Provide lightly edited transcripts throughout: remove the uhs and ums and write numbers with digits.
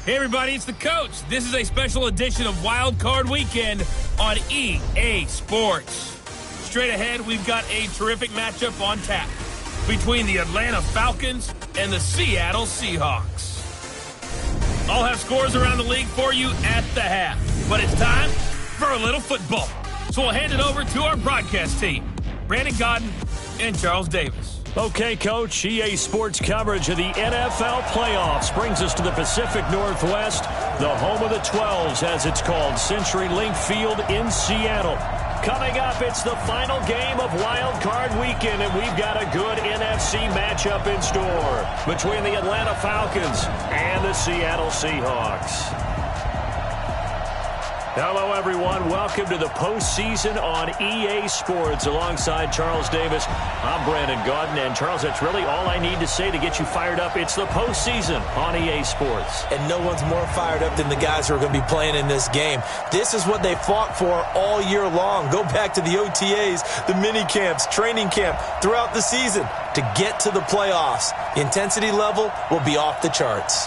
Hey everybody, it's the coach. This is a special edition of Wild Card Weekend on EA Sports. Straight ahead, we've got a terrific matchup on tap between the Atlanta Falcons and the Seattle Seahawks. I'll have scores around the league for you at the half, but it's time for a little football. So we'll hand it over to our broadcast team, Brandon Godden and Charles Davis. Okay, Coach, EA Sports coverage of the NFL playoffs brings us to the Pacific Northwest, the home of the 12s, as it's called, CenturyLink Field in Seattle. Coming up, it's the final game of Wild Card Weekend, and we've got a good NFC matchup in store between the Atlanta Falcons and the Seattle Seahawks. Hello, everyone. Welcome to the postseason on EA Sports. Alongside Charles Davis, I'm Brandon Godden. And, Charles, that's really all I need to say to get you fired up. It's the postseason on EA Sports. And no one's more fired up than the guys who are going to be playing in this game. This is what they fought for all year long. Go back to the OTAs, the mini camps, training camp, throughout the season to get to the playoffs. The intensity level will be off the charts.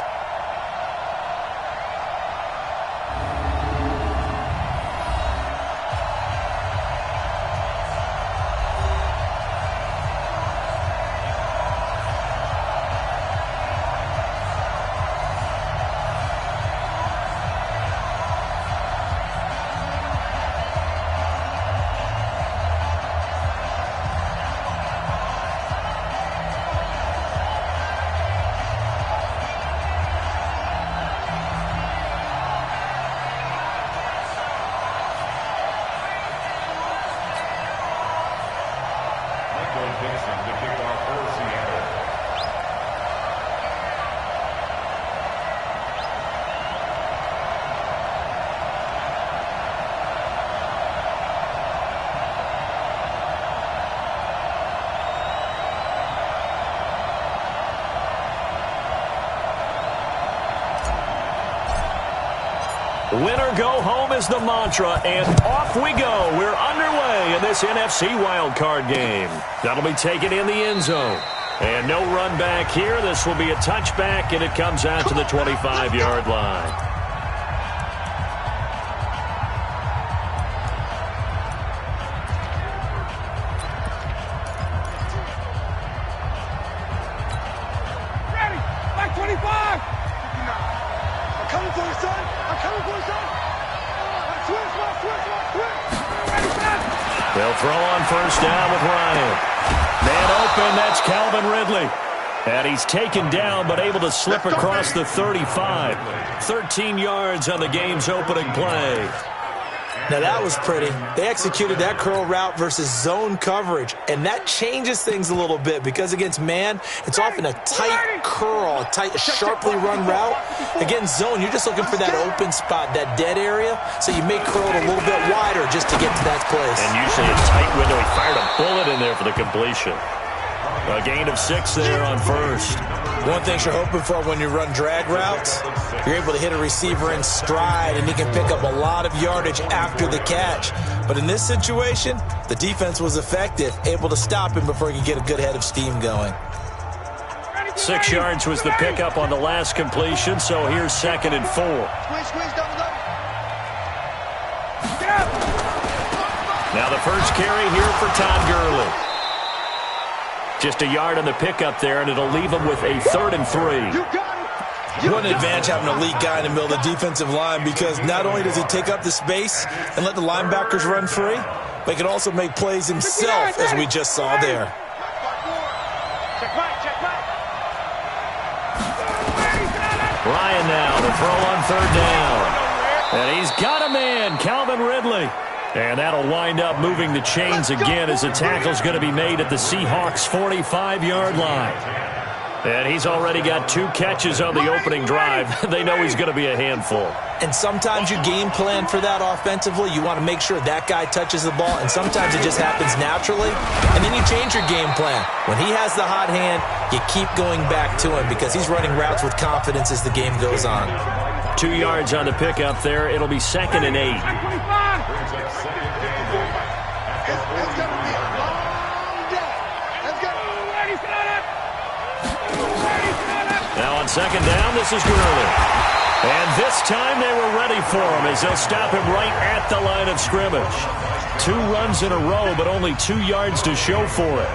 Winner go home is the mantra, and off we go. We're underway in this NFC wildcard game. That'll be taken in the end zone. And no run back here. This will be a touchback, and it comes out to the 25-yard line. They'll throw on first down with Ryan. Man open, that's Calvin Ridley. And he's taken down but able to slip across the 35. 13 yards on the game's opening play. Now that was pretty. They executed that curl route versus zone coverage, and that changes things a little bit because against man, it's often a tight curl, a tight, sharply run route. Against zone, you're just looking for that open spot, that dead area, so you may curl it a little bit wider just to get to that place. And usually a tight window. He fired a bullet in there for the completion. A gain of 6 there on first. One thing you're hoping for when you run drag routes, you're able to hit a receiver in stride, and he can pick up a lot of yardage after the catch. But in this situation, the defense was effective, able to stop him before he could get a good head of steam going. 6 yards was the pickup on the last completion, so here's 2nd and 4. Now the first carry here for Todd Gurley. Just a yard on the pickup there, and it'll leave him with a 3rd and 3. What an advantage having a elite guy in the middle of the defensive line, because not only does he take up the space and let the linebackers run free, but he can also make plays himself, as we just saw there. Ryan now to throw on 3rd down. And he's got a man, Calvin Ridley. And that'll wind up moving the chains again as the tackle's going to be made at the Seahawks' 45-yard line. And he's already got 2 catches on the opening drive. They know he's going to be a handful. And sometimes you game plan for that offensively. You want to make sure that guy touches the ball, and sometimes it just happens naturally. And then you change your game plan. When he has the hot hand, you keep going back to him because he's running routes with confidence as the game goes on. 2 yards on the pickup there. It'll be 2nd and 8. Now on 2nd down, this is Gurley. And this time they were ready for him as they'll stop him right at the line of scrimmage. 2 runs in a row, but only 2 yards to show for it.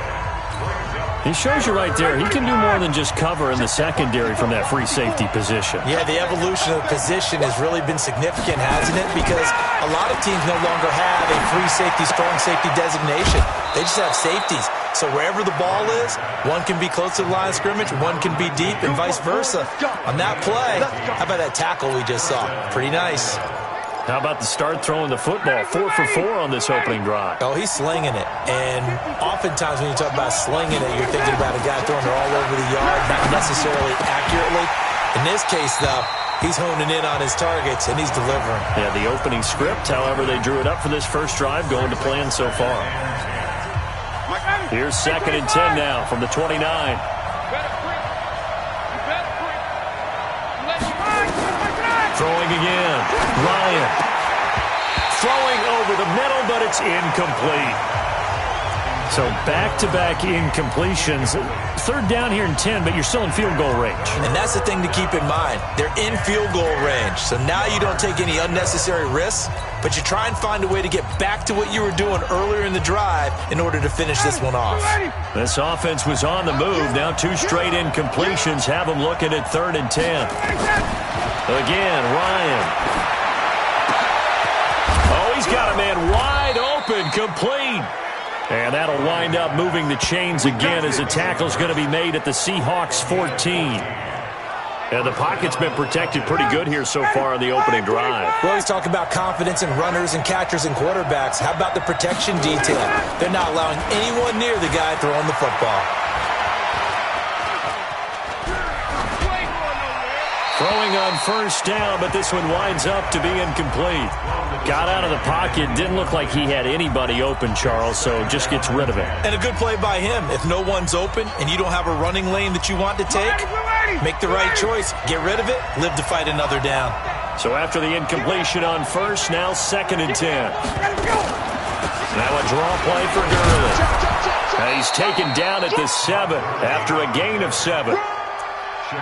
He shows you right there, he can do more than just cover in the secondary from that free safety position. Yeah, the evolution of the position has really been significant, hasn't it? Because a lot of teams no longer have a free safety, strong safety designation. They just have safeties. So wherever the ball is, one can be close to the line of scrimmage, one can be deep, and vice versa. On that play, how about that tackle we just saw? Pretty nice. How about the start throwing the football? 4 for 4 on this opening drive. Oh, he's slinging it. And oftentimes when you talk about slinging it, you're thinking about a guy throwing it all over the yard, not necessarily accurately. In this case, though, he's honing in on his targets, and he's delivering. Yeah, the opening script, however, they drew it up for this first drive, going to plan so far. Here's 2nd and 10 now from the 29. Throwing again. Ryan. Throwing over the middle, but it's incomplete. So back-to-back incompletions. 3rd down here and 10, but you're still in field goal range. And that's the thing to keep in mind. They're in field goal range. So now you don't take any unnecessary risks, but you try and find a way to get back to what you were doing earlier in the drive in order to finish this one off. This offense was on the move. Now 2 straight incompletions have them looking at 3rd and 10. Again, Ryan. Oh, he's got a man wide open, complete. And that'll wind up moving the chains again as the tackle's going to be made at the Seahawks 14. And the pocket's been protected pretty good here so far in the opening drive. Well, he's talking about confidence in runners and catchers and quarterbacks. How about the protection detail? They're not allowing anyone near the guy throwing the football. Throwing on 1st down, but this one winds up to be incomplete. Got out of the pocket. Didn't look like he had anybody open, Charles, so just gets rid of it. And a good play by him. If no one's open and you don't have a running lane that you want to take, make the right choice. Get rid of it. Live to fight another down. So after the incompletion on 1st, now 2nd and 10. Now a draw play for Gurley. He's taken down at the 7 after a gain of 7.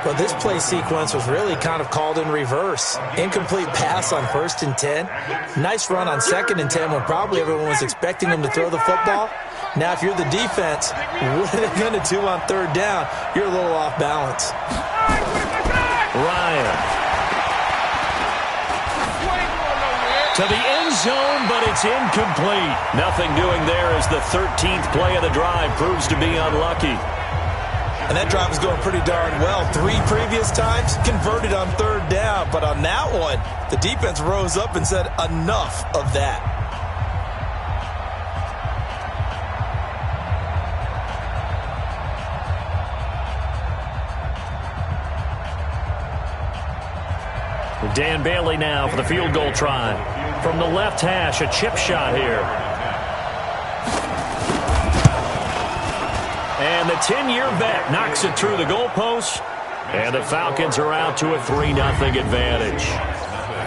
Well, this play sequence was really kind of called in reverse. Incomplete pass on 1st and 10. Nice run on 2nd and 10 when probably everyone was expecting him to throw the football. Now, if you're the defense, what are they going to do on 3rd down? You're a little off balance. Ryan. To the end zone, but it's incomplete. Nothing doing there as the 13th play of the drive proves to be unlucky. And that drive was going pretty darn well. 3 previous times, converted on 3rd down. But on that one, the defense rose up and said, enough of that. Dan Bailey now for the field goal try. From the left hash, a chip shot here. And the 10-year vet knocks it through the goalpost. And the Falcons are out to a 3-0 advantage.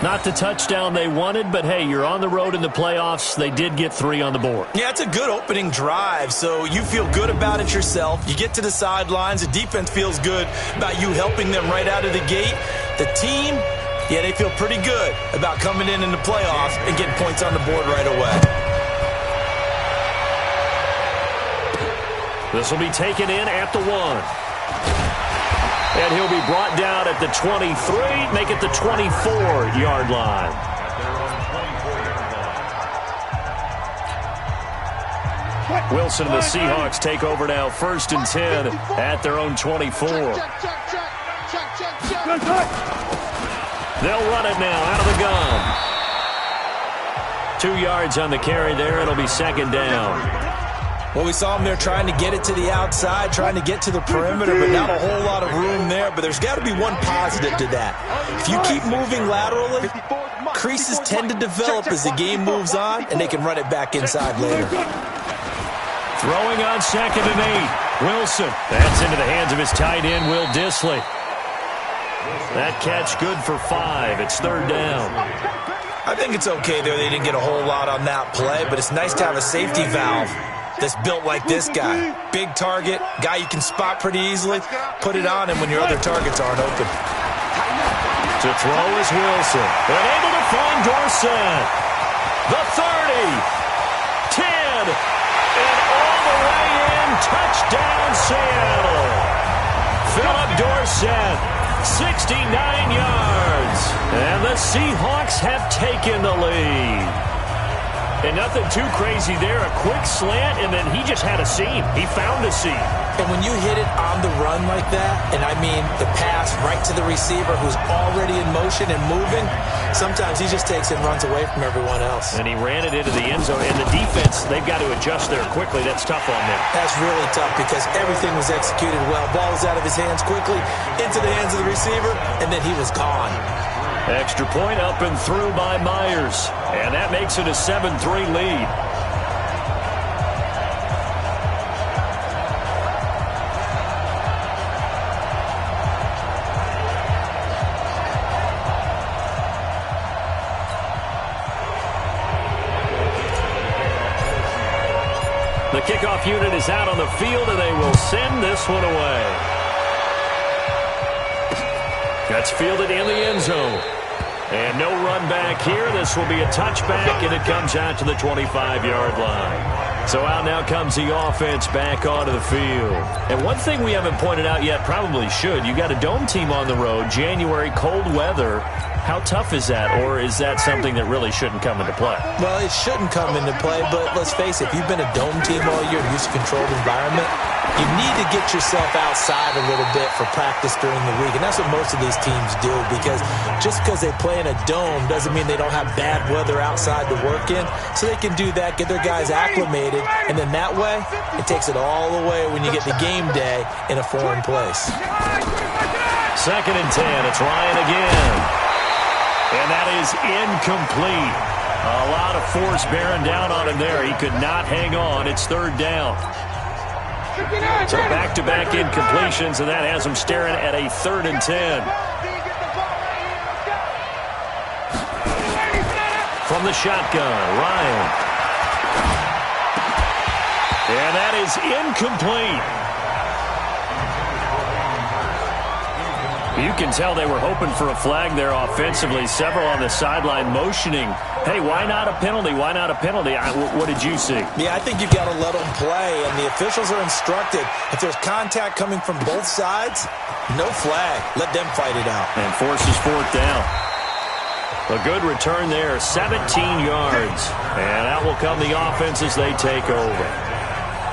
Not the touchdown they wanted, but hey, you're on the road in the playoffs. They did get 3 on the board. Yeah, it's a good opening drive, so you feel good about it yourself. You get to the sidelines. The defense feels good about you helping them right out of the gate. The team, yeah, they feel pretty good about coming in the playoffs and getting points on the board right away. This will be taken in at the 1. And he'll be brought down at the 23, make it the 24-yard line. Wilson and the Seahawks take over now, 1st and 10 at their own 24. They'll run it now out of the gun. 2 yards on the carry there. It'll be 2nd down. Well, we saw him there trying to get it to the outside, trying to get to the perimeter, but not a whole lot of room there. But there's got to be one positive to that. If you keep moving laterally, creases tend to develop as the game moves on, and they can run it back inside later. Throwing on 2nd and 8. Wilson. That's into the hands of his tight end, Will Dissly. That catch good for 5. It's 3rd down. I think it's okay there. They didn't get a whole lot on that play, but it's nice to have a safety valve that's built like this guy. Big target, guy you can spot pretty easily. Put it on him when your other targets aren't open. So To throw is Wilson. And able to find Dorsett. The 30. 10. And all the way in. Touchdown, Seattle. Philip Dorsett. 69 yards. And the Seahawks have taken the lead. And nothing too crazy there. A quick slant, and then he just had a seam. He found a seam. And when you hit it on the run like that, and I mean the pass right to the receiver who's already in motion and moving, sometimes he just takes it and runs away from everyone else. And he ran it into the end zone. And the defense, they've got to adjust there quickly. That's tough on them. That's really tough because everything was executed well. Ball was out of his hands quickly, into the hands of the receiver, and then he was gone. Extra point up and through by Myers. And that makes it a 7-3 lead. The kickoff unit is out on the field, and they will send this one away. That's fielded in the end zone. And no run back here. This will be a touchback, and it comes out to the 25-yard line. So out now comes the offense back onto the field. And one thing we haven't pointed out yet, probably should, you got a dome team on the road, January, cold weather. How tough is that, or is that something that really shouldn't come into play? Well, it shouldn't come into play, but let's face it, if you've been a dome team all year, used to controlled environment, you need to get yourself outside a little bit for practice during the week, and that's what most of these teams do, because just because they play in a dome doesn't mean they don't have bad weather outside to work in, so they can do that, get their guys acclimated, and then that way, it takes it all the way when you get to game day in a foreign place. 2nd and 10, it's Ryan again. And that is incomplete. A lot of force bearing down on him there. He could not hang on. It's 3rd down. So back-to-back incompletions, and that has him staring at a 3rd and 10. From the shotgun, Ryan. And that is incomplete. You can tell they were hoping for a flag there offensively. Several on the sideline motioning, hey, why not a penalty? Why not a penalty? What did you see? Yeah, I think you've got to let them play, and the officials are instructed. If there's contact coming from both sides, no flag. Let them fight it out. And forces 4th down. A good return there, 17 yards. And out will come the offense as they take over.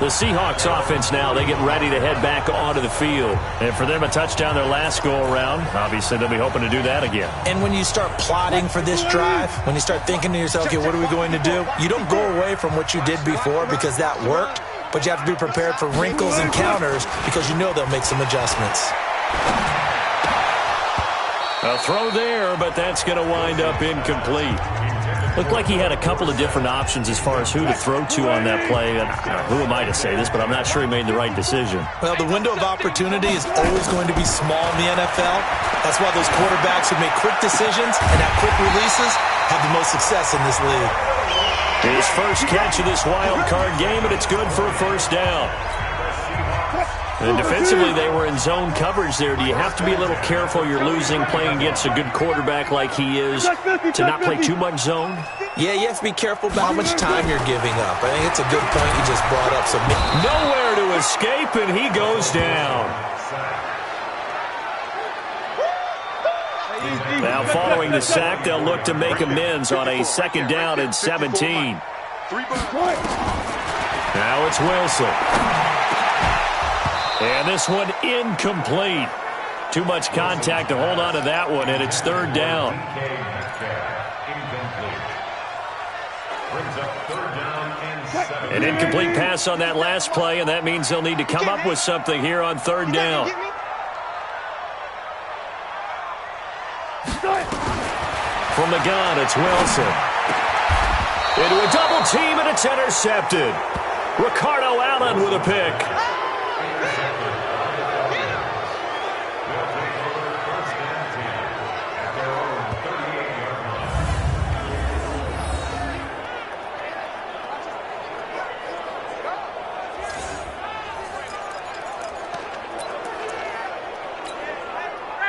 The Seahawks offense now, they get ready to head back onto the field. And for them, a touchdown their last go-around. Obviously, they'll be hoping to do that again. And when you start plotting for this drive, when you start thinking to yourself, okay, what are we going to do? You don't go away from what you did before because that worked, but you have to be prepared for wrinkles and counters because you know they'll make some adjustments. A throw there, but that's going to wind up incomplete. Looked like he had a couple of different options as far as who to throw to on that play. And who am I to say this, but I'm not sure he made the right decision. Well, the window of opportunity is always going to be small in the NFL. That's why those quarterbacks who make quick decisions and have quick releases have the most success in this league. His first catch of this wild card game, and it's good for a 1st down. And defensively, they were in zone coverage there. Do you have to be a little careful you're losing playing against a good quarterback like he is to not play too much zone? Yeah, you have to be careful about how much time you're giving up. I think it's a good point you just brought up. So nowhere to escape, and he goes down. Now, following the sack, they'll look to make amends on a 2nd down and 17. Now it's Wilson. And this one incomplete. Too much contact to hold on to that one, and it's 3rd down. An incomplete pass on that last play, and that means they'll need to come up with something here on 3rd down. From the gun, it's Wilson. Into a double team, and it's intercepted. Ricardo Allen with a pick.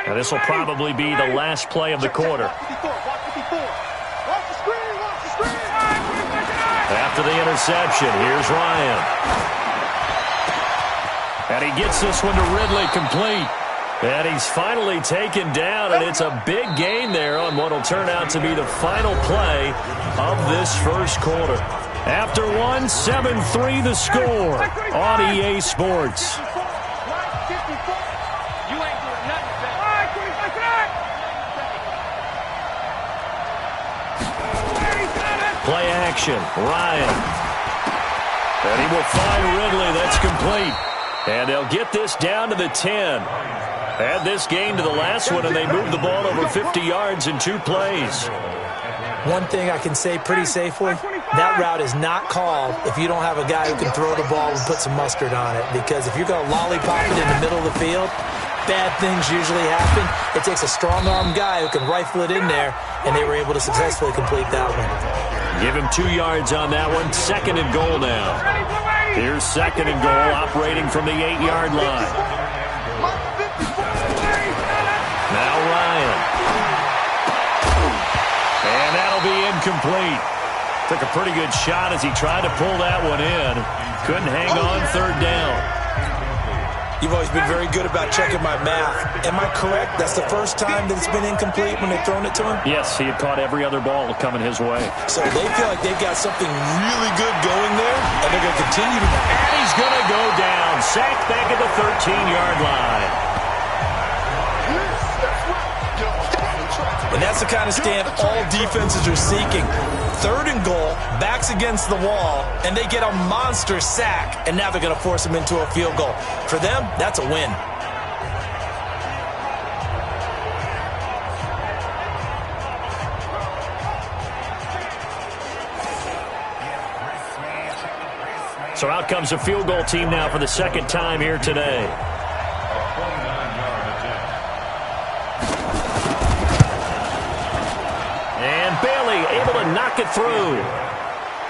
And this will probably be the last play of the quarter. After the interception, here's Ryan. And he gets this one to Ridley complete. And he's finally taken down, and it's a big gain there on what will turn out to be the final play of this first quarter. After one, 7-3 the score on EA Sports. Play action, Ryan. And he will find Ridley. That's complete. And they'll get this down to the 10. Add this game to the last one, and they move the ball over 50 yards in 2 plays. One thing I can say pretty safely, that route is not called if you don't have a guy who can throw the ball and put some mustard on it. Because if you're going to lollipop it in the middle of the field, bad things usually happen. It takes a strong-arm guy who can rifle it in there, and they were able to successfully complete that one. Give him 2 yards on that one. 2nd and goal now. Here's 2nd and goal, operating from the 8-yard line. Now Ryan. And that'll be incomplete. Took a pretty good shot as he tried to pull that one in. Couldn't hang on 3rd down. You've always been very good about checking my math. Am I correct? That's the first time that it's been incomplete when they've thrown it to him? Yes, he had caught every other ball coming his way. So they feel like they've got something really good going there, and they're going to continue to... And he's going to go down. Sacked back at the 13-yard line. And that's the kind of stand all defenses are seeking. 3rd and goal, backs against the wall, and they get a monster sack, and now they're going to force them into a field goal. For them, that's a win. So out comes a field goal team now for the 2nd time here today. And Bailey able to knock it through.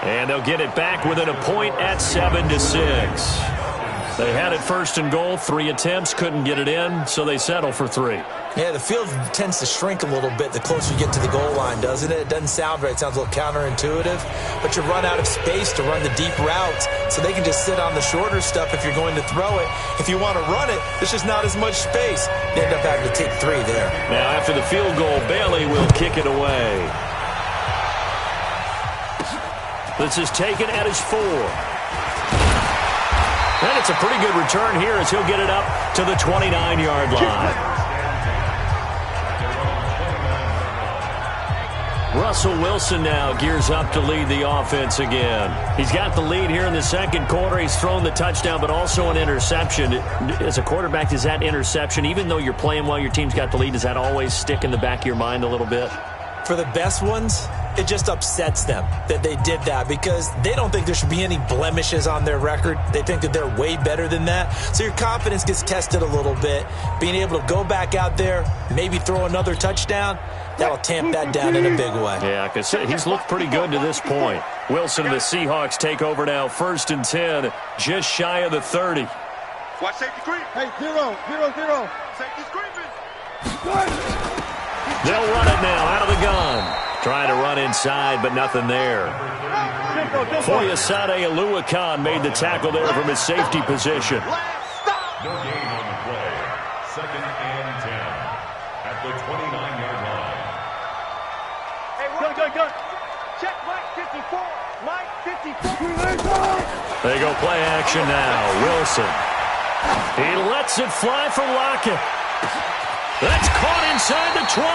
And they'll get it back within a point at 7-6. They had it 1st and goal, 3 attempts, couldn't get it in, so they settle for 3. Yeah, the field tends to shrink a little bit the closer you get to the goal line, doesn't it? It doesn't sound right. It sounds a little counterintuitive. But you run out of space to run the deep routes, so they can just sit on the shorter stuff if you're going to throw it. If you want to run it, there's just not as much space. They end up having to take 3 there. Now, after the field goal, Bailey will kick it away. This is taken at his 4. And it's a pretty good return here as he'll get it up to the 29-yard line. Russell Wilson now gears up to lead the offense again. He's got the lead here in the 2nd quarter. He's thrown the touchdown, but also an interception. As a quarterback, does that interception, even though you're playing well, your team's got the lead, does that always stick in the back of your mind a little bit? For the best ones, it just upsets them that they did that because they don't think there should be any blemishes on their record. They think that they're way better than that. So your confidence gets tested a little bit. Being able to go back out there, maybe throw another touchdown, that'll tamp that down in a big way. Yeah, because he's looked pretty good to this point. Wilson and the Seahawks take over now, 1st and 10, just shy of the 30. Watch safety creep. Hey, 0. Safety's creeping. They'll run it now out of the gun. Trying to run inside, but nothing there. Foyesade Oluwakan made the tackle there from his safety position. No gain on the play. 2nd and 10 at the 29-yard line. Hey, good. Check Mike 54. Mike 54. They go play action now. Wilson. He lets it fly for Lockett. That's caught inside the 20.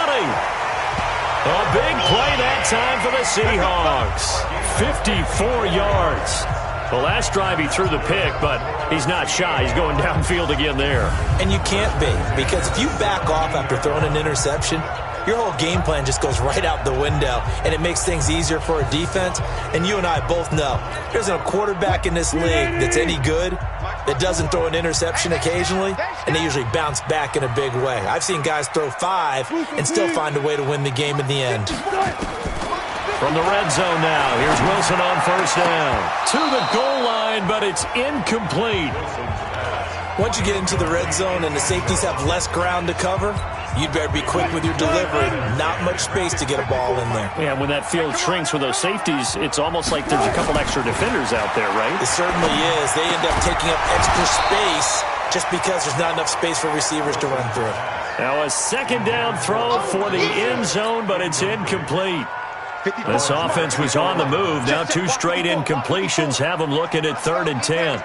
A big play that time for the Seahawks. 54 yards. The last drive he threw the pick, but he's not shy. He's going downfield again there. And you can't be, because if you back off after throwing an interception, your whole game plan just goes right out the window, and it makes things easier for a defense. And you and I both know there's a quarterback in this league that's any good that doesn't throw an interception occasionally, and they usually bounce back in a big way. I've seen guys throw 5 and still find a way to win the game in the end. From the red zone now, here's Wilson on 1st down. To the goal line, but it's incomplete. Once you get into the red zone and the safeties have less ground to cover, you'd better be quick with your delivery. Not much space to get a ball in there. Yeah, when that field shrinks with those safeties, it's almost like there's a couple extra defenders out there, right? It certainly is. They end up taking up extra space just because there's not enough space for receivers to run through. Now a second down throw for the end zone, but it's incomplete. This offense was on the move. Now 2 straight incompletions have them looking at 3rd and 10.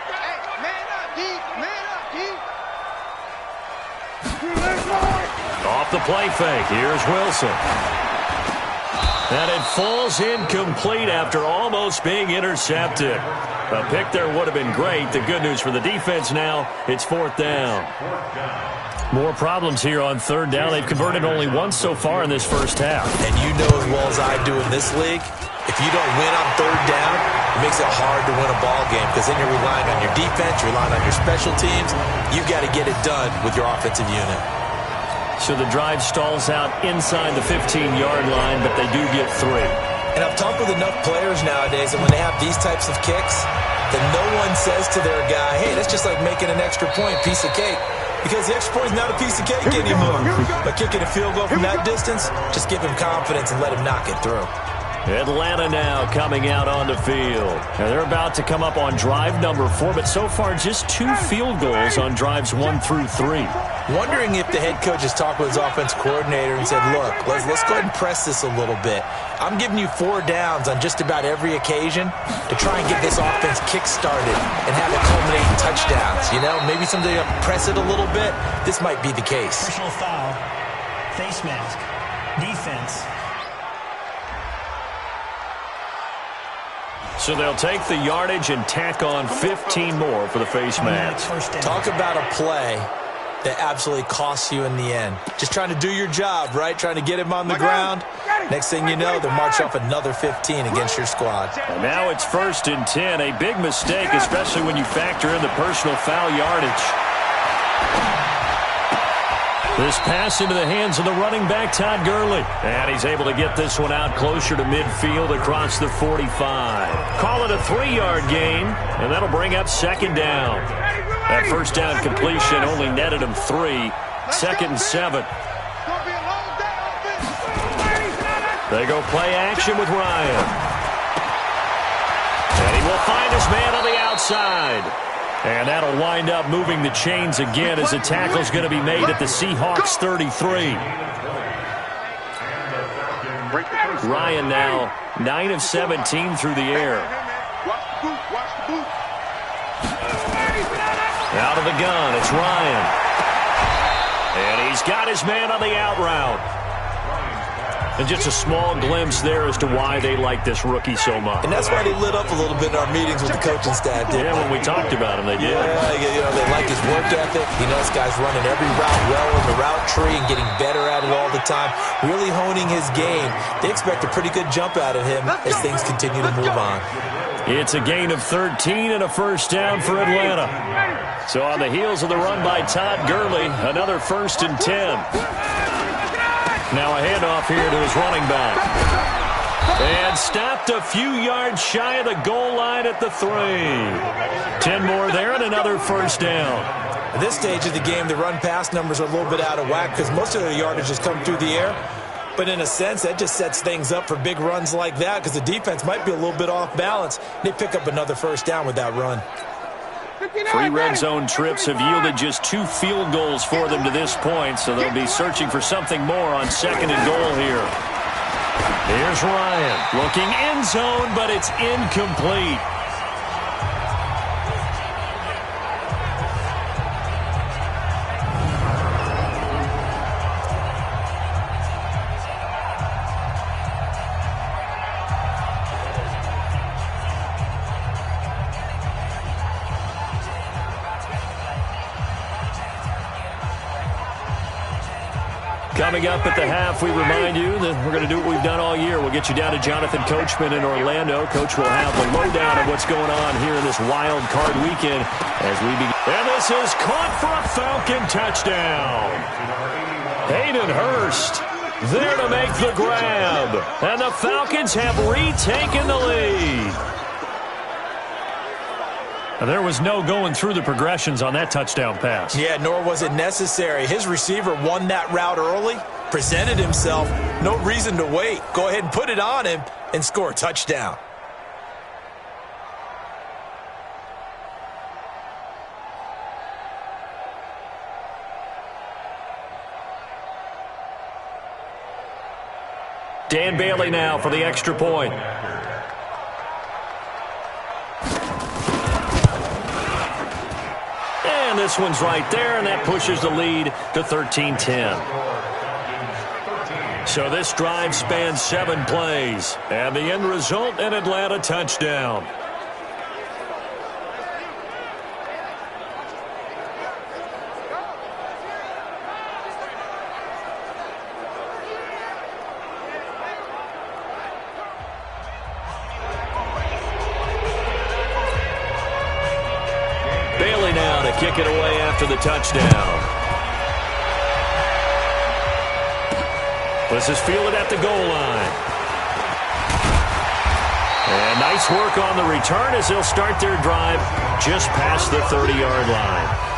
Off the play fake. Here's Wilson. And it falls incomplete after almost being intercepted. A pick there would have been great. The good news for the defense now, it's 4th down. More problems here on 3rd down. They've converted only once so far in this first half. And you know as well as I do in this league, if you don't win on 3rd down, it makes it hard to win a ball game because then you're relying on your defense, you're relying on your special teams. You've got to get it done with your offensive unit. So the drive stalls out inside the 15-yard line, but they do get 3. And I've talked with enough players nowadays, and when they have these types of kicks, then no one says to their guy, hey, that's just like making an extra point, piece of cake. Because the extra point is not a piece of cake anymore. But kicking a field goal from that distance, just give him confidence and let him knock it through. Atlanta now coming out on the field. Now they're about to come up on drive number 4, but so far just 2 field goals on drives 1 through 3. Wondering if the head coach has talked with his offense coordinator and said, look, let's go ahead and press this a little bit. I'm giving you 4 downs on just about every occasion to try and get this offense kick-started and have it culminate in touchdowns. You know, maybe someday you press it a little bit. This might be the case. Personal foul, face mask, defense. So they'll take the yardage and tack on 15 more for the face mask. Talk about a play that absolutely costs you in the end. Just trying to do your job, right? Trying to get him on the ground. Next thing you know, they'll march off another 15 against your squad. And now it's 1st and 10. A big mistake, especially when you factor in the personal foul yardage. This pass into the hands of the running back, Todd Gurley. And he's able to get this one out closer to midfield across the 45. Call it a 3-yard gain, and that'll bring up 2nd down. That first down completion only netted him 3. 2nd and 7. They go play action with Ryan. And he will find his man on the outside. And that'll wind up moving the chains again as the tackle's going to be made at the Seahawks 33. Ryan now 9 of 17 through the air. Out of the gun, it's Ryan. And he's got his man on the out route. And just a small glimpse there as to why they like this rookie so much. And that's why they lit up a little bit in our meetings with the coaching staff. Yeah, when we talked about him, they did. Yeah, you know, they like his work ethic. You know, this guy's running every route well in the route tree and getting better at it all the time. Really honing his game. They expect a pretty good jump out of him as things continue to move on. It's a gain of 13 and a first down for Atlanta. So on the heels of the run by Todd Gurley, another 1st and 10. Now a handoff here to his running back. And stopped a few yards shy of the goal line at the 3. 10 more there and another first down. At this stage of the game, the run-pass numbers are a little bit out of whack because most of the yardage has come through the air. But in a sense, that just sets things up for big runs like that because the defense might be a little bit off balance. They pick up another first down with that run. 3 red zone trips have yielded just 2 field goals for them to this point, so they'll be searching for something more on 2nd and goal here. Here's Ryan looking end zone, but it's incomplete. Coming up at the half, we remind you that we're going to do what we've done all year. We'll get you down to Jonathan Coachman in Orlando. Coach will have the lowdown of what's going on here in this wild card weekend as we begin. And this is caught for a Falcon touchdown. Hayden Hurst there to make the grab. And the Falcons have retaken the lead. There was no going through the progressions on that touchdown pass. Yeah, nor was it necessary. His receiver won that route early, presented himself, no reason to wait. Go ahead and put it on him and score a touchdown. Dan Bailey now for the extra point. And this one's right there, and that pushes the lead to 13-10. So this drive spans 7 plays, and the end result, an Atlanta touchdown. Bailey now to kick it away after the touchdown. This is fielded at the goal line. And nice work on the return as they'll start their drive just past the 30-yard line.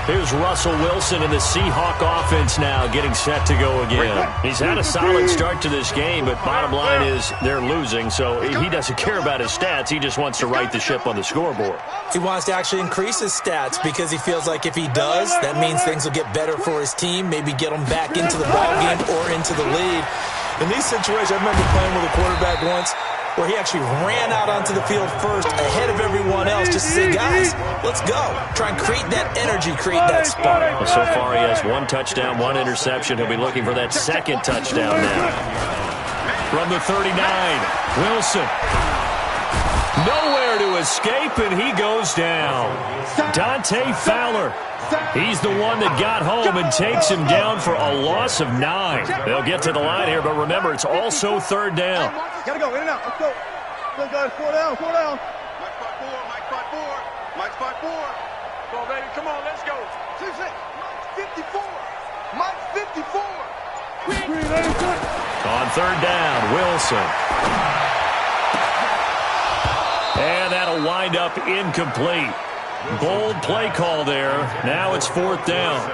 Here's Russell Wilson in the Seahawk offense now getting set to go again. He's had a solid start to this game, but bottom line is they're losing, so he doesn't care about his stats. He just wants to right the ship on the scoreboard. He wants to actually increase his stats because he feels like if he does, that means things will get better for his team, maybe get them back into the ballgame or into the lead. In these situations, I remember playing with a quarterback once where he actually ran out onto the field first ahead of everyone else just to say, guys, let's go. Try and create that energy, create that spark. Well, so far he has 1 touchdown, 1 interception. He'll be looking for that 2nd touchdown now. From the 39, Wilson. Nowhere to escape, and he goes down. Dante Fowler. He's the one that got home and takes him down for a loss of 9. They'll get to the line here, but remember, it's also 3rd down. Gotta go, in and out. Let's go. Let's go, 4 down, 4 down. Mike spot 4, Mike spot 4. Mike spot 4. Come on, baby, come on, let's go. 6, 6. Mike 54. Mike 54. On 3rd down, Wilson. And that'll wind up incomplete. Bold play call there. Now it's 4th down.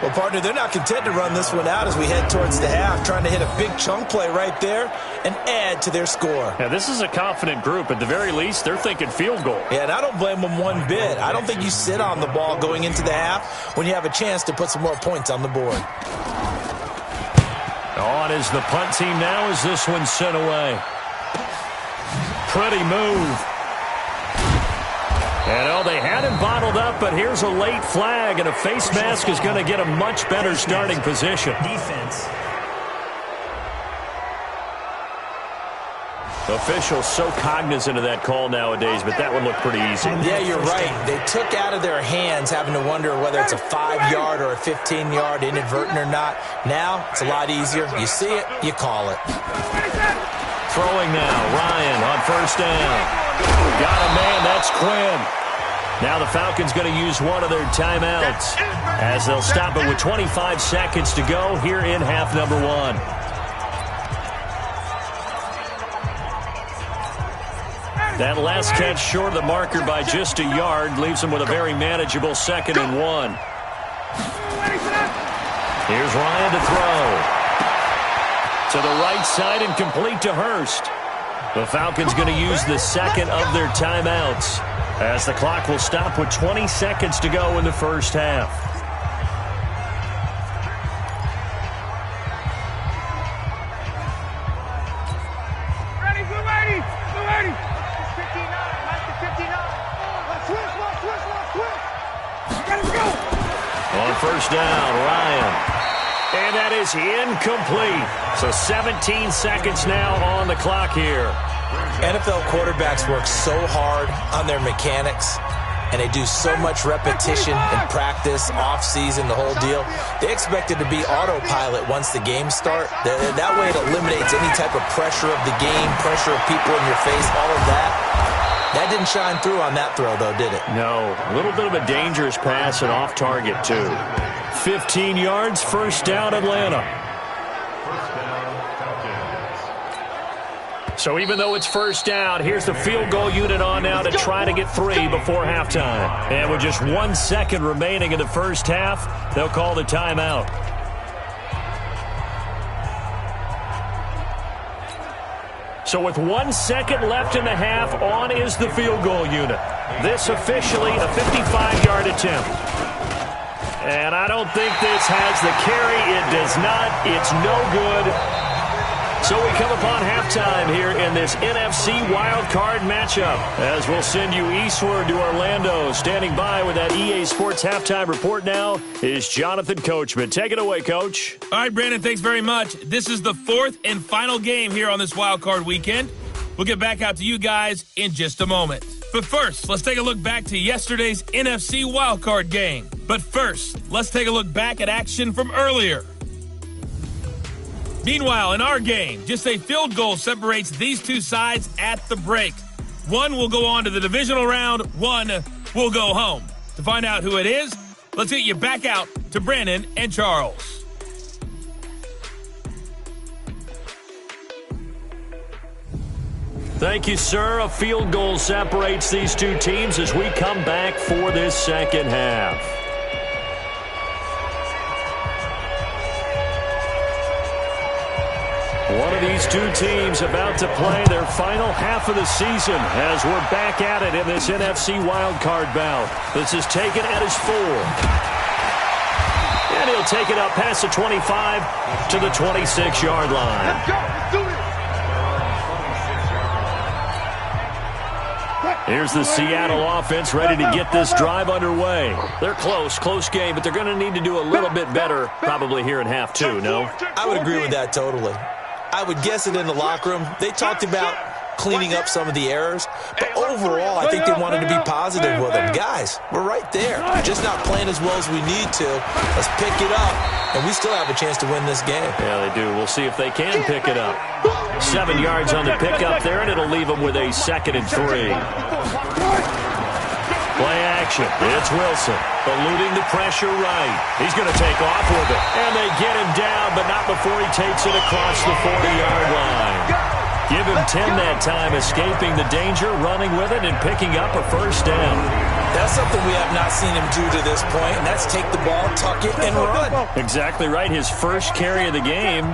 Well, partner, they're not content to run this one out as we head towards the half, trying to hit a big chunk play right there and add to their score. Yeah, this is a confident group. At the very least, they're thinking field goal. Yeah, and I don't blame them one bit. I don't think you sit on the ball going into the half when you have a chance to put some more points on the board. On is the punt team now as this one's sent away. Pretty move. And, oh, they had him bottled up, but here's a late flag, and a face mask is going to get a much better starting position. Defense. Officials so cognizant of that call nowadays, but that one looked pretty easy. Yeah, you're right. They took out of their hands having to wonder whether it's a 5-yard or a 15-yard inadvertent or not. Now, it's a lot easier. You see it, you call it. Throwing now, Ryan on 1st down. Got a man, that's Quinn. Now the Falcons going to use one of their timeouts as they'll stop it with 25 seconds to go here in half number 1. That last catch short of the marker by just a yard leaves them with a very manageable 2nd and 1. Here's Ryan to throw. To the right side and complete to Hurst. The Falcons going to use the 2nd of their timeouts as the clock will stop with 20 seconds to go in the 1st half. Ready, blue 80, blue 80. 59, Mike 59. Let's switch, let's switch, let's switch. Ready to go. On 1st down, Ryan. And that is incomplete. So 17 seconds now on the clock here. NFL quarterbacks work so hard on their mechanics, and they do so much repetition in practice, off-season, the whole deal. They expect it to be autopilot once the games start. That way it eliminates any type of pressure of the game, pressure of people in your face, all of that. That didn't shine through on that throw, though, did it? No. A little bit of a dangerous pass and off target, too. 15 yards, 1st down, Atlanta. So even though it's first down, here's the field goal unit on now to try to get 3 before halftime. And with just 1 second remaining in the first half, they'll call the timeout. So with 1 second left in the half, on is the field goal unit. This officially a 55-yard attempt. And I don't think this has the carry. It does not. It's no good. So we come upon halftime here in this NFC Wild Card matchup, as we'll send you eastward to Orlando. Standing by with that EA Sports Halftime Report now is Jonathan Coachman. Take it away, Coach. All right, Brandon, thanks very much. This is the 4th and final game here on this Wild Card weekend. We'll get back out to you guys in just a moment. But first, let's take a look back to yesterday's NFC Wild Card game. But first, let's take a look back at action from earlier. Meanwhile, in our game, just a field goal separates these two sides at the break. One will go on to the divisional round, one will go home. To find out who it is, let's get you back out to Brandon and Charles. Thank you, sir. A field goal separates these two teams as we come back for this second half. One of these two teams about to play their final half of the season as we're back at it in this NFC wildcard bout. This is taken at his 4. And he'll take it up past the 25 to the 26-yard line. Let's go. Let's do it. Here's the Seattle offense ready to get this drive underway. They're close game, but they're going to need to do a little bit better probably here in half 2, no? I would agree with that totally. I would guess it in the locker room. They talked about cleaning up some of the errors, but overall, I think they wanted to be positive with them. Guys, we're right there. Just not playing as well as we need to. Let's pick it up, and we still have a chance to win this game. Yeah, they do. We'll see if they can pick it up. 7 yards on the pickup there, and it'll leave them with a 2nd and 3. Play action. It's Wilson, eluding the pressure right. He's going to take off with it. And they get him down, but not before he takes it across the 40-yard line. Give him 10 that time, escaping the danger, running with it, and picking up a first down. That's something we have not seen him do to this point, and that's take the ball, tuck it, and run. Exactly right. His first carry of the game.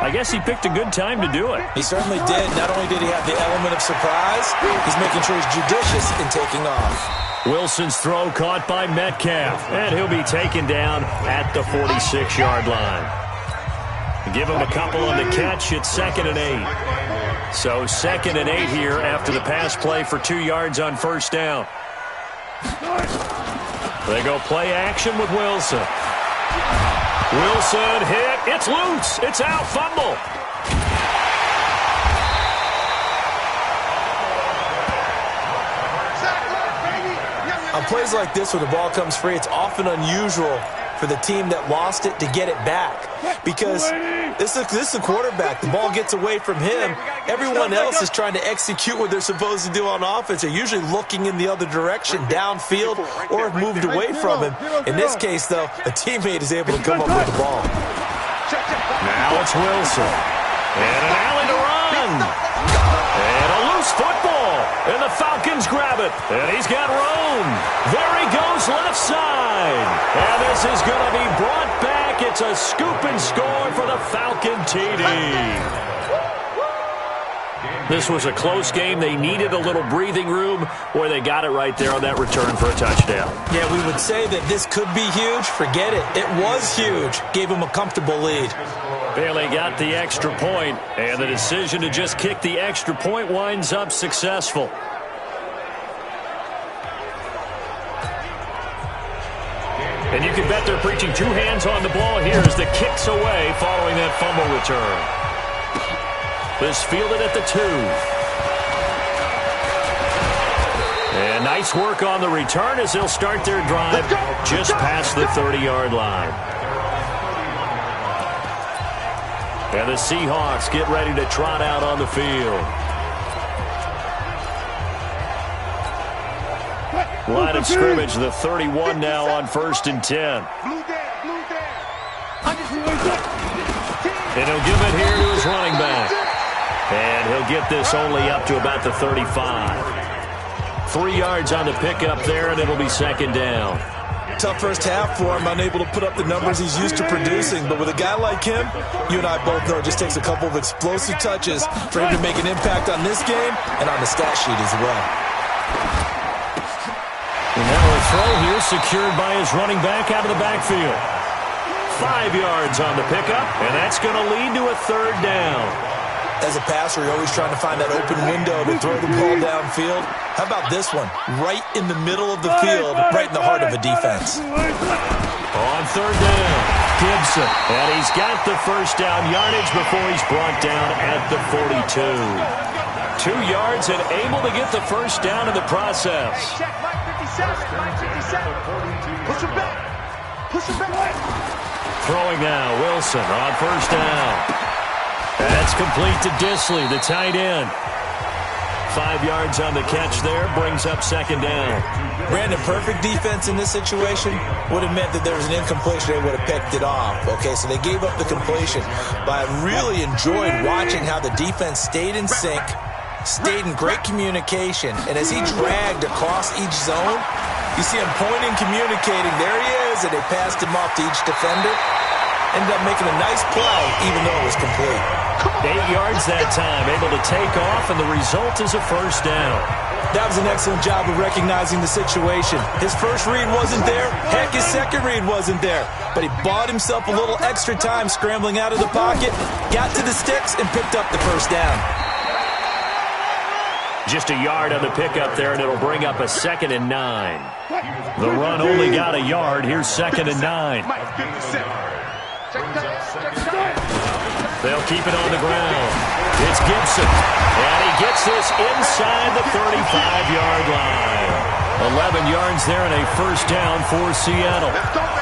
I guess he picked a good time to do it. He certainly did. Not only did he have the element of surprise, he's making sure he's judicious in taking off. Wilson's throw caught by Metcalf, and he'll be taken down at the 46-yard line. Give him a couple on the catch. It's 2nd and 8. So 2nd and 8 here after the pass play for 2 yards on first down. They go play action with Wilson. Wilson hit. It's loose. It's out. Fumble. On plays like this where the ball comes free, it's often unusual for the team that lost it to get it back. Because this is the quarterback. The ball gets away from him. Everyone else is trying to execute what they're supposed to do on offense. They're usually looking in the other direction, downfield, or have moved away from him. In this case, though, a teammate is able to come up with the ball. Now it's Wilson. And an alley to run. And a loose football. And the Falcons grab it. And he's got room. There he goes left side. And this is going to be brought back. It's a scoop and score for the Falcon TD. This was a close game. They needed a little breathing room, or they got it right there on that return for a touchdown. Yeah, we would say that this could be huge. Forget it. It was huge. Gave him a comfortable lead. Bailey got the extra point, and the decision to just kick the extra point winds up successful. And you can bet they're preaching 2 hands on the ball here as the kick's away following that fumble return. This fielded at the 2. And nice work on the return as they'll start their drive just past the 30-yard line. And the Seahawks get ready to trot out on the field. Line of scrimmage, the 31 now on 1st and 10. And he'll give it here to his running back. And he'll get this only up to about the 35. 3 yards on the pickup there, and it'll be second down. Tough first half for him, unable to put up the numbers he's used to producing. But with a guy like him, you and I both know it just takes a couple of explosive touches for him to make an impact on this game and on the stat sheet as well. And now a throw here secured by his running back out of the backfield. 5 yards on the pickup, and that's going to lead to a third down. As a passer, you're always trying to find that open window to throw the ball downfield. How about this one? Right in the middle of the field, right in the heart of a defense. On third down, Gibson. And he's got the first down yardage before he's brought down at the 42. 2 yards and able to get the first down in the process. Check, Mike 57, Mike 57. Push him back. Push him back. Throwing now, Wilson on first down. That's complete to Disley, the tight end. 5 yards on the catch there, brings up second down. Brandon, perfect defense in this situation would have meant that there was an incompletion. They would have picked it off. Okay, so they gave up the completion. But I really enjoyed watching how the defense stayed in sync, stayed in great communication, and as he dragged across each zone, you see him pointing, communicating. There he is, and they passed him off to each defender. Ended up making a nice play, even though it was complete. 8 yards that time, able to take off, and the result is a first down. That was an excellent job of recognizing the situation. His first read wasn't there. Heck, his second read wasn't there. But he bought himself a little extra time scrambling out of the pocket, got to the sticks, and picked up the first down. Just a yard on the pickup there, and it'll bring up a 2nd and 9. The run only got a yard. Here's 2nd and 9. They'll keep it on the ground. It's Gibson. And he gets this inside the 35-yard line. 11 yards there and a first down for Seattle.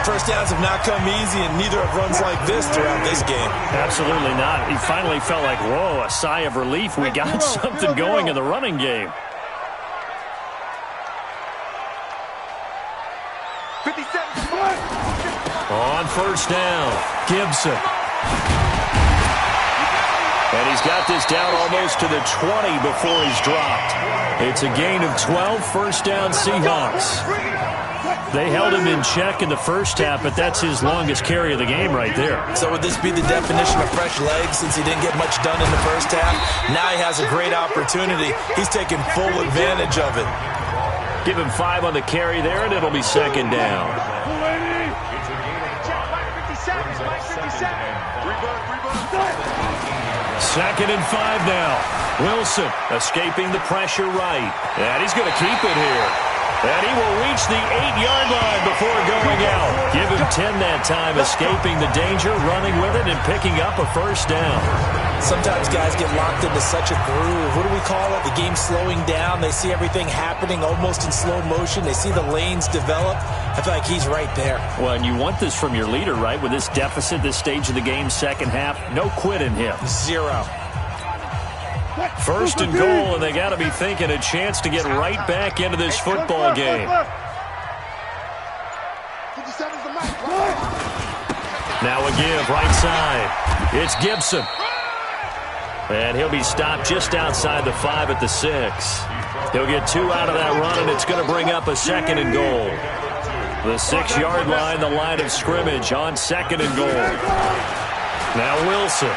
First downs have not come easy, and neither have runs like this throughout this game. Absolutely not. He finally felt like, whoa, a sigh of relief. We got something going in the running game. 57. On first down, Gibson. And he's got this down almost to the 20 before he's dropped. It's a gain of 12, first down Seahawks. They held him in check in the first half, but that's his longest carry of the game right there. So would this be the definition of fresh legs since he didn't get much done in the first half? Now he has a great opportunity. He's taking full advantage of it. Give him 5 on the carry there, and it'll be second down. Second and 5 now. Wilson escaping the pressure right. And he's going to keep it here. And he will reach the 8-yard line before going out. Give him 10 that time, escaping the danger, running with it, and picking up a first down. Sometimes guys get locked into such a groove. What do we call it? The game slowing down. They see everything happening almost in slow motion. They see the lanes develop. I feel like he's right there. Well, and you want this from your leader, right? With this deficit, this stage of the game, second half, no quit in him. 0. First and goal, and they got to be thinking a chance to get right back into this football game. Now a give, right side. It's Gibson. And he'll be stopped just outside the 5 at the 6. He'll get 2 out of that run, and it's going to bring up a second and goal. The 6-yard line, the line of scrimmage on second and goal. Now Wilson.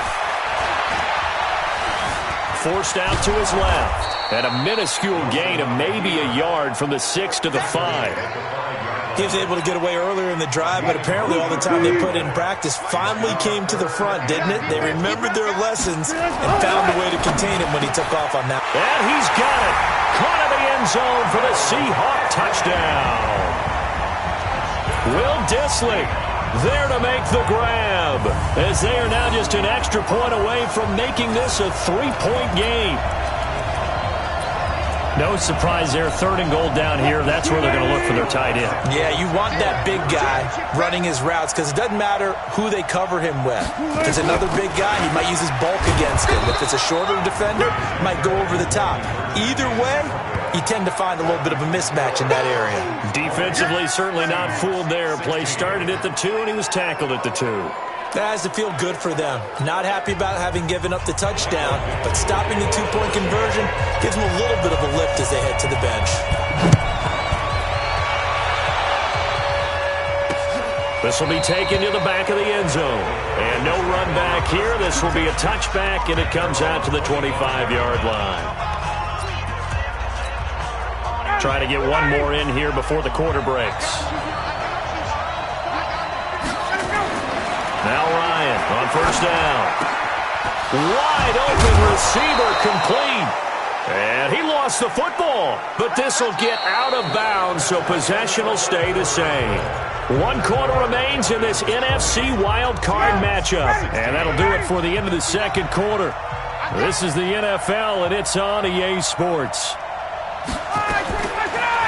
Forced out to his left. And a minuscule gain of maybe a yard from the 6 to the 5. He was able to get away earlier in the drive, but apparently all the time they put in practice finally came to the front, didn't it? They remembered their lessons and found a way to contain him when he took off on that. And he's got it. Caught in the end zone for the Seahawk touchdown. Will Disley there to make the grab, as they are now just an extra point away from making this a 3-point game. No surprise there, third and goal down here. That's where they're going to look for their tight end. Yeah, you want that big guy running his routes because it doesn't matter who they cover him with. If it's another big guy, he might use his bulk against him. If it's a shorter defender, he might go over the top. Either way, you tend to find a little bit of a mismatch in that area. Defensively, certainly not fooled there. Play started at the 2, and he was tackled at the 2. That has to feel good for them. Not happy about having given up the touchdown, but stopping the two-point conversion gives them a little bit of a lift as they head to the bench. This will be taken to the back of the end zone. And no run back here. This will be a touchback, and it comes out to the 25-yard line. Try to get one more in here before the quarter breaks. Now Ryan on first down. Wide open receiver complete. And he lost the football. But this will get out of bounds, so possession will stay the same. 1 quarter remains in this NFC wild card matchup. And that'll do it for the end of the second quarter. This is the NFL, and it's on EA Sports.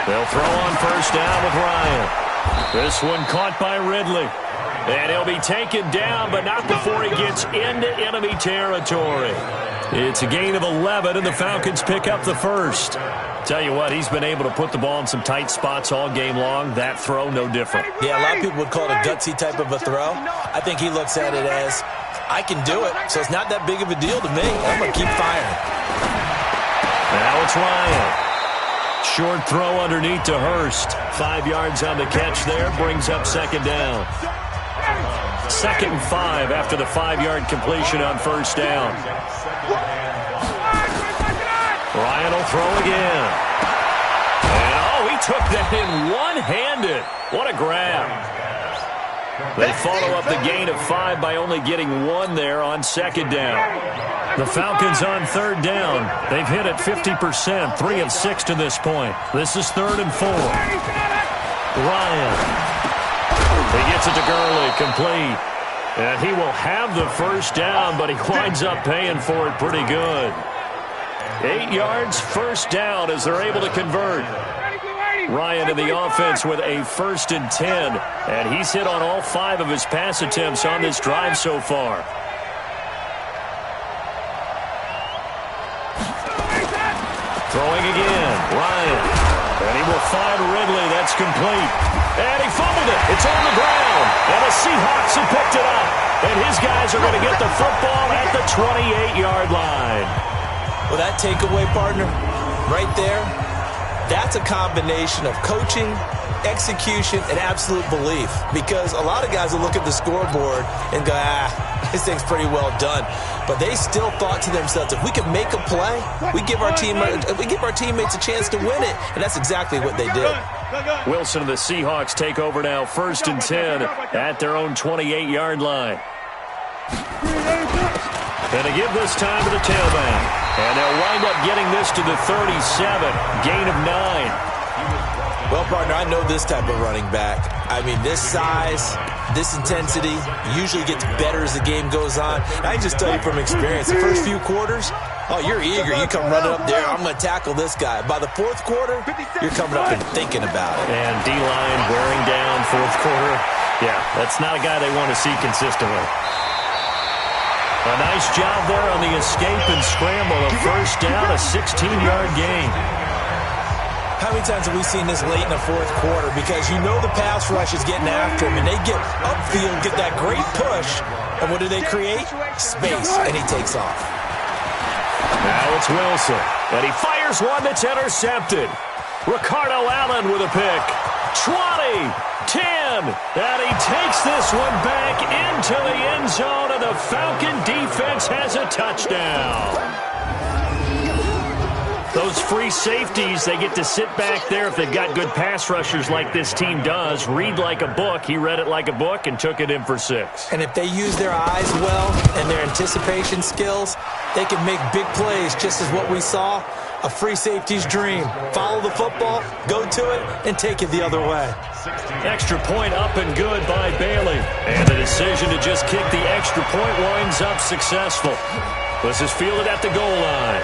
They'll throw on first down with Ryan. This one caught by Ridley. And he'll be taken down, but not before he gets into enemy territory. It's a gain of 11, and the Falcons pick up the first. Tell you what, he's been able to put the ball in some tight spots all game long. That throw, no different. Yeah, a lot of people would call it a gutsy type of a throw. I think he looks at it as, I can do it, so it's not that big of a deal to me. I'm going to keep firing. Now it's Ryan. Short throw underneath to Hurst. 5 yards on the catch there, brings up second down. 2nd and 5 after the 5-yard completion on first down. Ryan will throw again. And, he took that in one-handed. What a grab. They follow up the gain of 5 by only getting 1 there on second down. The Falcons on third down. They've hit it 50%, 3 of 6 to this point. This is 3rd and 4. Ryan. He gets it to Gurley, complete. And he will have the first down, but he winds up paying for it pretty good. 8 yards, first down as they're able to convert. Ryan in the offense with a 1st and 10. And he's hit on all 5 of his pass attempts on this drive so far. Throwing again, Ryan. And he will find Ridley. That's complete. And he fumbled it. It's on the ground. And the Seahawks have picked it up. And his guys are going to get the football at the 28-yard line. Well, that takeaway, partner, right there, that's a combination of coaching, execution, and absolute belief. Because a lot of guys will look at the scoreboard and go, this thing's pretty well done. But they still thought to themselves, if we can make a play, we give our teammates a chance to win it. And that's exactly what they did. Wilson and the Seahawks take over now, 1st and 10 at their own 28-yard line. And to give this time to the tailback. And they'll wind up getting this to the 37, gain of 9. Well, partner, I know this type of running back. I mean, this size, this intensity usually gets better as the game goes on. I can just tell you from experience, the first few quarters, you're eager. You come running up there, I'm going to tackle this guy. By the 4th quarter, you're coming up and thinking about it. And D-line wearing down 4th quarter. Yeah, that's not a guy they want to see consistently. A nice job there on the escape and scramble. A first down, a 16-yard gain. How many times have we seen this late in the 4th quarter? Because you know the pass rush is getting after him, and they get upfield, get that great push, and what do they create? Space, and he takes off. Now it's Wilson, and he fires one that's intercepted. Ricardo Allen with a pick. 20, 10, and he takes this one back into the end zone, and the Falcon defense has a touchdown. Those free safeties, they get to sit back there if they've got good pass rushers like this team does. Read like a book. He read it like a book and took it in for 6. And if they use their eyes well and their anticipation skills, they can make big plays, just as what we saw. A free safety's dream. Follow the football, go to it, and take it the other way. Extra point up and good by Bailey. And the decision to just kick the extra point winds up successful. This is fielded at the goal line.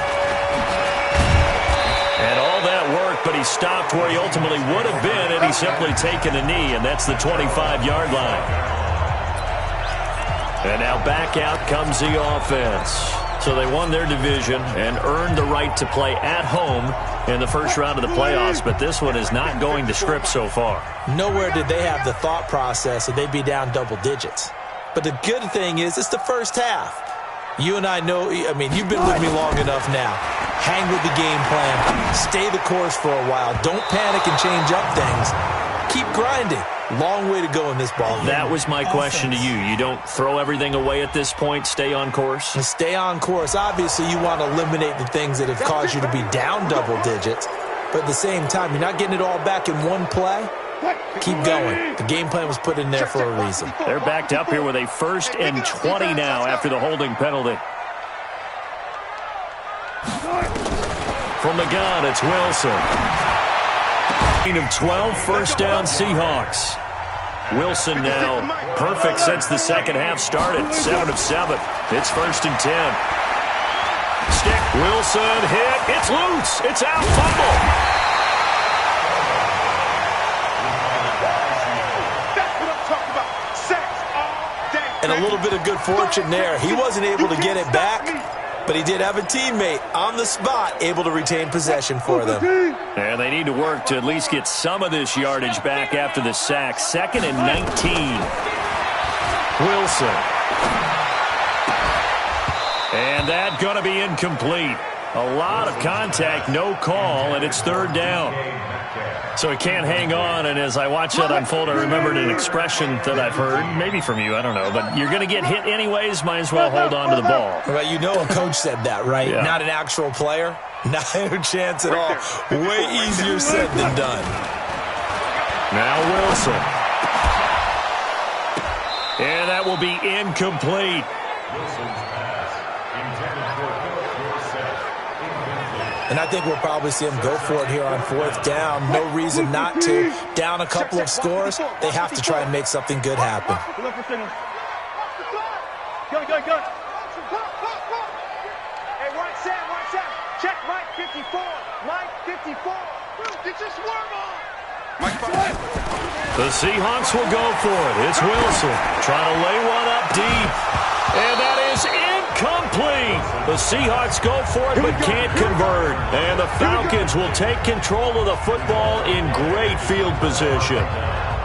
And all that work, but he stopped where he ultimately would have been, and he's simply taken a knee, and that's the 25-yard line. And now back out comes the offense. So they won their division and earned the right to play at home in the first round of the playoffs, but this one is not going to script so far. Nowhere did they have the thought process that they'd be down double digits. But the good thing is it's the first half. You and I know, I mean, you've been with me long enough now. Hang with the game plan. Stay the course for a while. Don't panic and change up things. Keep grinding. Long way to go in this ball game. That was my question to you. You don't throw everything away at this point? Stay on course? And stay on course. Obviously, you want to eliminate the things that have caused you to be down double digits. But at the same time, you're not getting it all back in one play. Keep going. The game plan was put in there for a reason. They're backed up here with a 1st and 20 now after the holding penalty. From the gun, it's Wilson. Of 12, first down Seahawks. Wilson now perfect since the second half started. 7 of 7. It's 1st and 10. Stick. Wilson hit. It's loose. It's out. Fumble. And a little bit of good fortune there. He wasn't able to get it back, but he did have a teammate on the spot able to retain possession for them. And they need to work to at least get some of this yardage back after the sack. 2nd and 19. Wilson. And that going to be incomplete. A lot of contact, no call, and it's 3rd down. So he can't hang on, and as I watch that unfold, I remembered an expression that I've heard, maybe from you, I don't know, but you're going to get hit anyways, might as well hold on to the ball. Well, you know a coach said that, right? Yeah. Not an actual player. Not a chance at all. Way easier said than done. Now Wilson. And that will be incomplete. And I think we'll probably see them go for it here on 4th down. No reason not to. Down a couple of scores, they have to try and make something good happen. Go. Hey, one set. Check Mike 54. Mike 54. Get your swerve on. The Seahawks will go for it. It's Wilson trying to lay one up deep. And that is incomplete. The Seahawks go for it but can't convert. And the Falcons will take control of the football in great field position.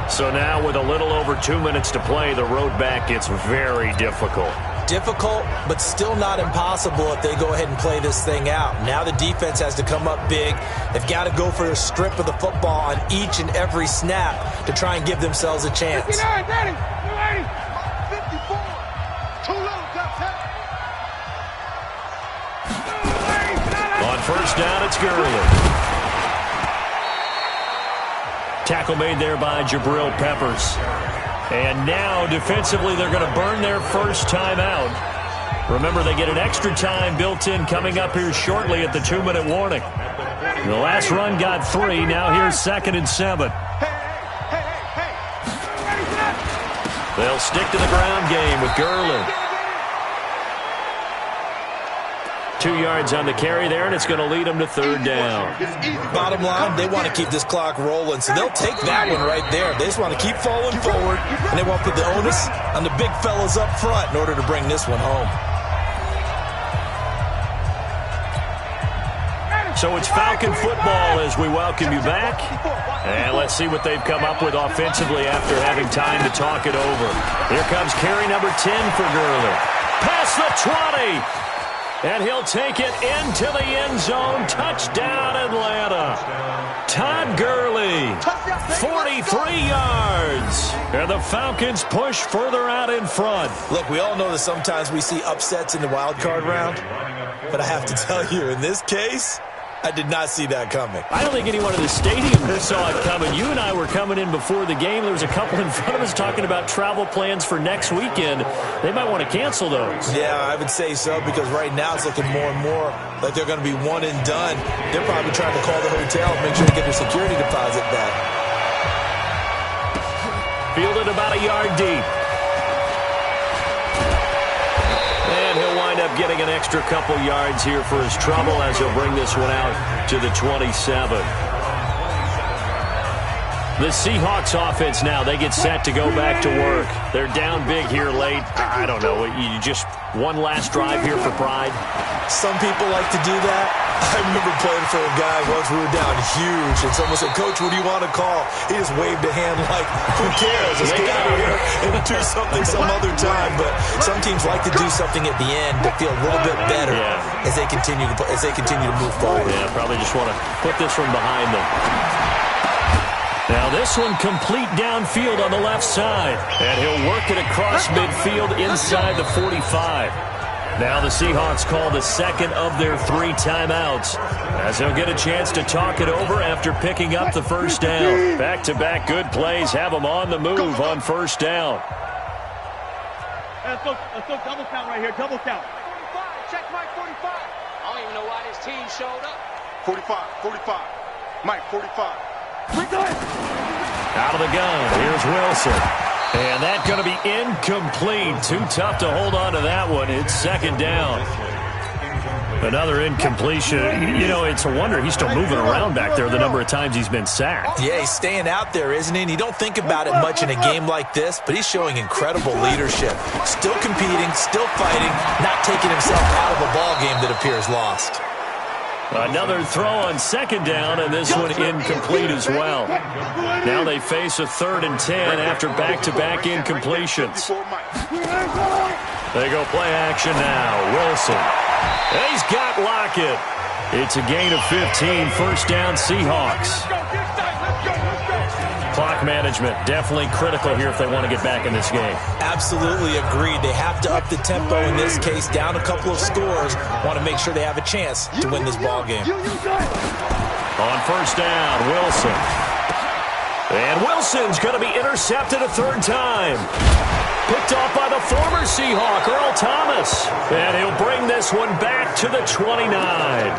So now with a little over 2 minutes to play, the road back gets very difficult. Difficult, but still not impossible if they go ahead and play this thing out. Now the defense has to come up big. They've got to go for a strip of the football on each and every snap to try and give themselves a chance. 59, ready. 54. Too low, On 1st down, it's Gurley. Tackle made there by Jabril Peppers. And now, defensively, they're going to burn their first time out. Remember, they get an extra time built in coming up here shortly at the 2-minute warning. The last run got 3. Now here's 2nd and 7. They'll stick to the ground game with Gurley. 2 yards on the carry there, and it's going to lead them to 3rd down. Bottom line, they want to keep this clock rolling, so they'll take that one right there. They just want to keep falling forward, and they want to put the onus on the big fellas up front in order to bring this one home. So it's Falcon football as we welcome you back. And let's see what they've come up with offensively after having time to talk it over. Here comes carry number 10 for Gurley. Past the 20. And he'll take it into the end zone. Touchdown, Atlanta. Todd Gurley, 43 yards. And the Falcons push further out in front. Look, we all know that sometimes we see upsets in the wild card round. But I have to tell you, in this case, I did not see that coming. I don't think anyone in the stadium saw it coming. You and I were coming in before the game. There was a couple in front of us talking about travel plans for next weekend. They might want to cancel those. Yeah, I would say so, because right now it's looking more and more like they're going to be one and done. They're probably trying to call the hotel and make sure they get their security deposit back. Fielded about a yard deep. And he'll wind up getting an extra couple yards here for his trouble as he'll bring this one out to the 27. The Seahawks offense now, they get set to go back to work. They're down big here late. I don't know. You just one last drive here for pride? Some people like to do that. I remember playing for a guy once. We were down huge, and someone said, "Coach, what do you want to call?" He just waved a hand like, "Who cares? Let's get out of here and do something some other time." But some teams like to do something at the end to feel a little bit better as they continue to move forward. Yeah, probably just want to put this one behind them. Now this one complete downfield on the left side. And he'll work it across midfield inside the 45. Now the Seahawks call the second of their 3 timeouts, as they'll get a chance to talk it over after picking up the first down. Back-to-back good plays have them on the move on first down. Let's go double count right here, double count. 45, check Mike 45. I don't even know why this team showed up. 45, Mike 45. Out of the gun, here's Wilson. And that's going to be incomplete. Too tough to hold on to that one. It's second down. Another incompletion. You know, it's a wonder he's still moving around back there the number of times he's been sacked. Yeah, he's staying out there, isn't he? And you don't think about it much in a game like this, but he's showing incredible leadership. Still competing, still fighting, not taking himself out of a ball game that appears lost. Another throw on second down, and this one incomplete as well. Now they face a 3rd and 10 after back-to-back incompletions. They go play action now. Wilson. He's got Lockett. It's a gain of 15, first down Seahawks. Clock management definitely critical here if they want to get back in this game. Absolutely agreed. They have to up the tempo in this case, down a couple of scores. Want to make sure they have a chance to win this ball game. On first down, Wilson. And Wilson's going to be intercepted a 3rd time. Picked off by the former Seahawk, Earl Thomas. And he'll bring this one back to the 29.